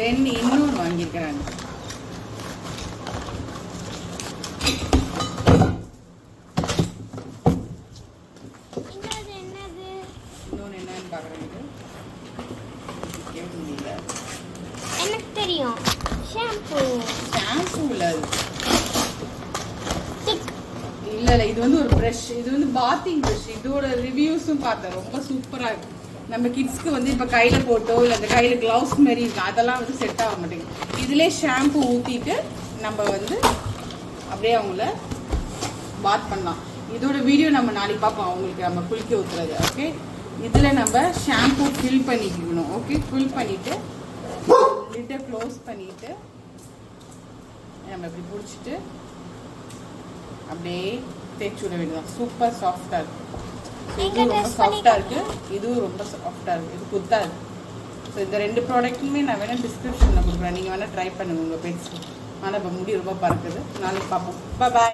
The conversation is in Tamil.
தென் இன்னொன்று வாங்கியிருக்கிறாங்க. இன்னொன்று என்னன்னு பார்க்குறேன். எனக்கு தெரியும். ஷாம்பு இல்லை இல்லை, இது வந்து ஒரு ப்ரஷ். இது வந்து பாத்திங் ப்ரஷ். இதோட ரிவ்யூஸும் பார்த்தேன், ரொம்ப சூப்பராக இருக்கு. நம்ம கிட்ஸ்க்கு வந்து இப்போ கையில் போட்டோ இல்லை அந்த கையில் க்ளவுஸ் மாதிரி இருக்கு, அதெல்லாம் வந்து செட் ஆக மாட்டேங்குது. இதிலே ஷாம்பு ஊற்றிட்டு நம்ம வந்து அப்படியே அவங்கள பாத் பண்ணலாம். இதோட வீடியோ நம்ம நாளைக்கு பார்ப்போம், அவங்களுக்கு நம்ம குளிக்க ஊற்றுறது. ஓகே, இதில் நம்ம ஷாம்பு ஃபில் பண்ணிக்கணும். ஓகே, ஃபில் பண்ணிவிட்டு லிட்டை க்ளோஸ் பண்ணிவிட்டு நம்ம இப்படி பிடிச்சிட்டு அப்படியே தேய்ச்சி விட வேண்டியதான். சூப்பர் சாஃப்டாக இருக்குது. இது ரொம்ப சாஃப்டாக இருக்குது, இதுவும் ரொம்ப சாஃப்டாக இருக்குது. இது குத்தாக இருக்குது. ஸோ இந்த 2 ப்ராடக்ட்டுமே நான் வேணால் டிஸ்கிரிப்ஷனில் கொடுக்குறேன், நீங்கள் வேணால் ட்ரை பண்ணுங்கள் உங்கள் பெட்ஸ்க்கு. ஆனால் இப்போ முடி ரொம்ப பறக்குது. நாளைக்கு பார்ப்போம். பாய்.